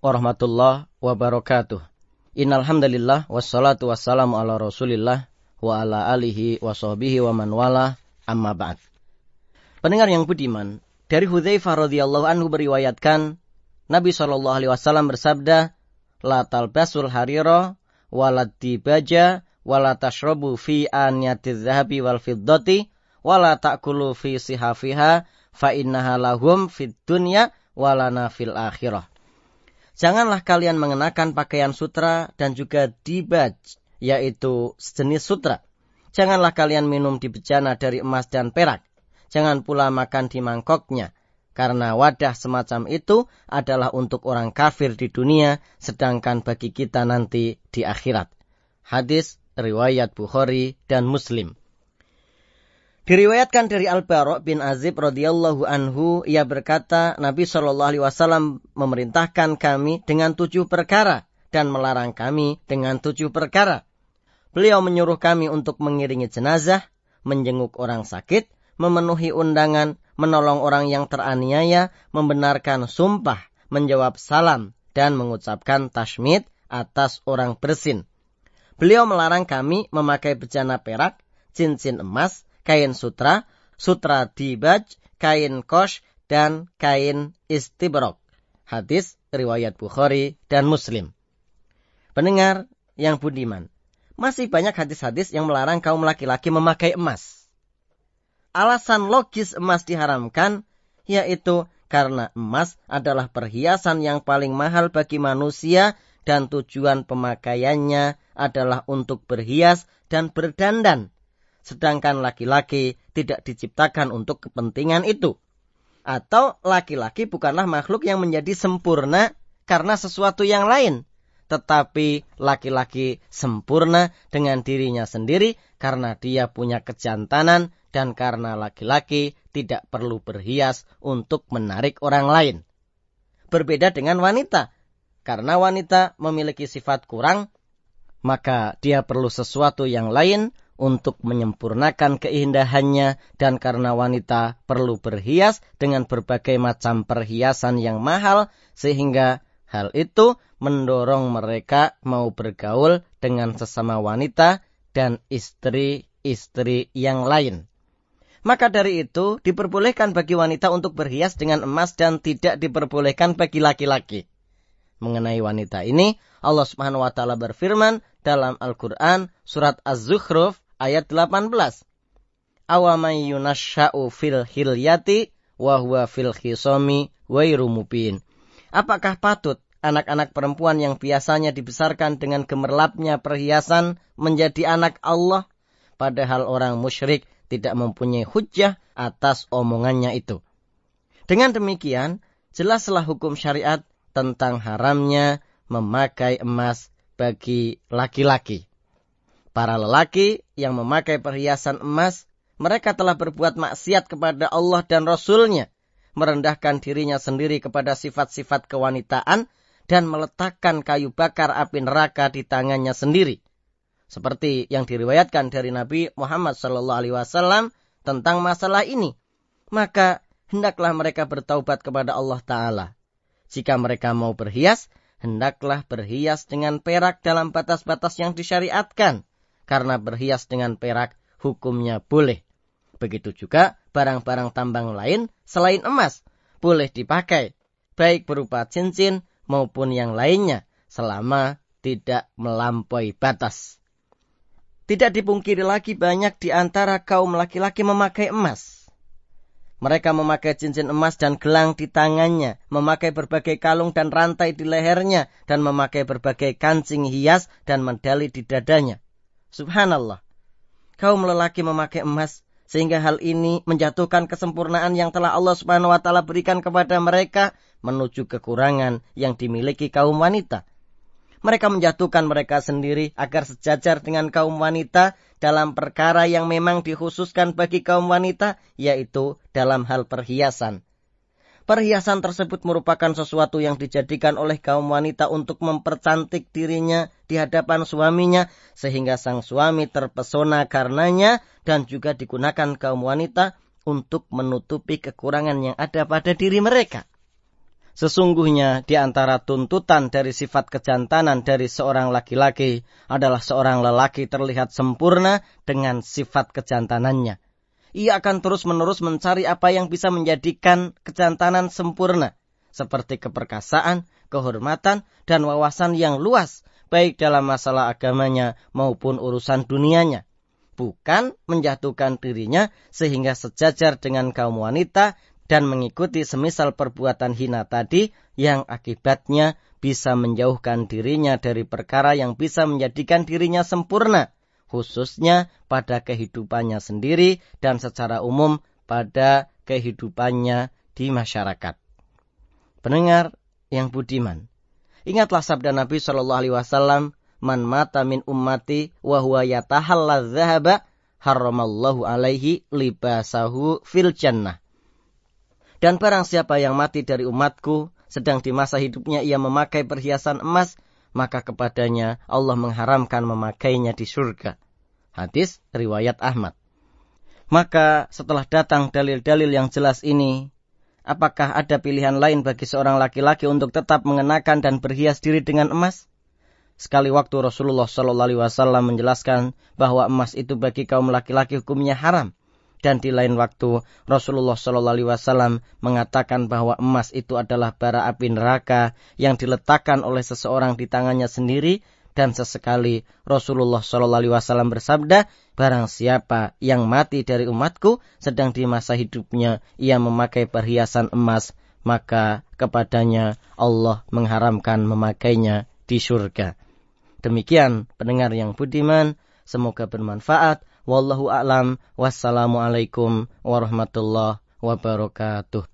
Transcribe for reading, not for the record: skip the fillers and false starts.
warahmatullahi wabarakatuh. Innal hamdalillah wassalatu wassalamu ala Rasulillah wa ala alihi wa sahbihi wa man wala amma ba'd. Pendengar yang budiman, dari Hudzaifah radhiyallahu anhu beriwayatkan Nabi sallallahu alaihi wasallam bersabda, la talbasul harira walad dibaja wala tashrabu fi aniyatiz zahabi wal fiddati wala ta'kulu fi sihafiha fa innaha lahum fid dunya walana fil akhirah. Janganlah kalian mengenakan pakaian sutra dan juga dibaj, yaitu sejenis sutra. Janganlah kalian minum di bejana dari emas dan perak. Jangan pula makan di mangkoknya, karena wadah semacam itu adalah untuk orang kafir di dunia, sedangkan bagi kita nanti di akhirat. Hadis riwayat Bukhari dan Muslim. Diriwayatkan dari Al-Bara' bin Azib radhiyallahu anhu, ia berkata, Nabi sallallahu alaihi wasallam memerintahkan kami dengan 7 perkara dan melarang kami dengan 7 perkara. Beliau menyuruh kami untuk mengiringi jenazah, menjenguk orang sakit, memenuhi undangan, menolong orang yang teraniaya, membenarkan sumpah, menjawab salam, dan mengucapkan tasmid atas orang bersin. Beliau melarang kami memakai bejana perak, cincin emas, kain sutra, sutra dibaj, kain kosh, dan kain istibrok. Hadis riwayat Bukhari dan Muslim. Pendengar yang budiman, masih banyak hadis-hadis yang melarang kaum laki-laki memakai emas. Alasan logis emas diharamkan, yaitu karena emas adalah perhiasan yang paling mahal bagi manusia dan tujuan pemakaiannya adalah untuk berhias dan berdandan. Sedangkan laki-laki tidak diciptakan untuk kepentingan itu. Atau laki-laki bukanlah makhluk yang menjadi sempurna karena sesuatu yang lain. Tetapi laki-laki sempurna dengan dirinya sendiri karena dia punya kejantanan dan karena laki-laki tidak perlu berhias untuk menarik orang lain. Berbeda dengan wanita. Karena wanita memiliki sifat kurang, maka dia perlu sesuatu yang lain untuk menyempurnakan keindahannya, dan karena wanita perlu berhias dengan berbagai macam perhiasan yang mahal, sehingga hal itu mendorong mereka mau bergaul dengan sesama wanita dan istri-istri yang lain. Maka dari itu diperbolehkan bagi wanita untuk berhias dengan emas dan tidak diperbolehkan bagi laki-laki. Mengenai wanita ini, Allah Subhanahu wa taala berfirman dalam Al-Qur'an surat Az-Zukhruf ayat 18. Awamay yunasya'u fil hilyati wa huwa fil khisami ghairu mubin. Apakah patut anak-anak perempuan yang biasanya dibesarkan dengan gemerlapnya perhiasan menjadi anak Allah, padahal orang musyrik tidak mempunyai hujjah atas omongannya itu? Dengan demikian, jelaslah hukum syariat tentang haramnya memakai emas bagi laki-laki. Para lelaki yang memakai perhiasan emas, mereka telah berbuat maksiat kepada Allah dan Rasul-Nya, merendahkan dirinya sendiri kepada sifat-sifat kewanitaan, dan meletakkan kayu bakar api neraka di tangannya sendiri. Seperti yang diriwayatkan dari Nabi Muhammad SAW tentang masalah ini. Maka hendaklah mereka bertaubat kepada Allah Ta'ala. Jika mereka mau berhias, hendaklah berhias dengan perak dalam batas-batas yang disyariatkan. Karena berhias dengan perak hukumnya boleh. Begitu juga barang-barang tambang lain selain emas boleh dipakai, baik berupa cincin maupun yang lainnya, selama tidak melampaui batas. Tidak dipungkiri lagi banyak di antara kaum laki-laki memakai emas. Mereka memakai cincin emas dan gelang di tangannya, memakai berbagai kalung dan rantai di lehernya, dan memakai berbagai kancing hias dan medali di dadanya. Subhanallah, kaum lelaki memakai emas, sehingga hal ini menjatuhkan kesempurnaan yang telah Allah Subhanahu wa taala berikan kepada mereka menuju kekurangan yang dimiliki kaum wanita. Mereka menjatuhkan mereka sendiri agar sejajar dengan kaum wanita dalam perkara yang memang dikhususkan bagi kaum wanita, yaitu dalam hal perhiasan. Perhiasan tersebut merupakan sesuatu yang dijadikan oleh kaum wanita untuk mempercantik dirinya di hadapan suaminya, sehingga sang suami terpesona karenanya, dan juga digunakan kaum wanita untuk menutupi kekurangan yang ada pada diri mereka. Sesungguhnya di antara tuntutan dari sifat kejantanan dari seorang laki-laki adalah seorang lelaki terlihat sempurna dengan sifat kejantanannya. Ia akan terus-menerus mencari apa yang bisa menjadikan kejantanan sempurna, seperti keperkasaan, kehormatan, dan wawasan yang luas, baik dalam masalah agamanya maupun urusan dunianya. Bukan menjatuhkan dirinya sehingga sejajar dengan kaum wanita dan mengikuti semisal perbuatan hina tadi yang akibatnya bisa menjauhkan dirinya dari perkara yang bisa menjadikan dirinya sempurna, khususnya pada kehidupannya sendiri dan secara umum pada kehidupannya di masyarakat. Pendengar yang budiman, ingatlah sabda Nabi SAW, "Man mata min ummati wa huwa yatahalla dzahaba, haramallahu alaihi libasahu fil jannah." Dan barang siapa yang mati dari umatku, sedang di masa hidupnya ia memakai perhiasan emas, maka kepadanya Allah mengharamkan memakainya di surga. Hadis riwayat Ahmad. Maka setelah datang dalil-dalil yang jelas ini, apakah ada pilihan lain bagi seorang laki-laki untuk tetap mengenakan dan berhias diri dengan emas? Sekali waktu Rasulullah SAW menjelaskan bahwa emas itu bagi kaum laki-laki hukumnya haram. Dan di lain waktu Rasulullah SAW mengatakan bahwa emas itu adalah bara api neraka yang diletakkan oleh seseorang di tangannya sendiri. Dan sesekali Rasulullah SAW bersabda, barang siapa yang mati dari umatku sedang di masa hidupnya ia memakai perhiasan emas, maka kepadanya Allah mengharamkan memakainya di surga. Demikian pendengar yang budiman, semoga bermanfaat. Wallahu a'lam. Wassalamualaikum warahmatullahi wabarakatuh.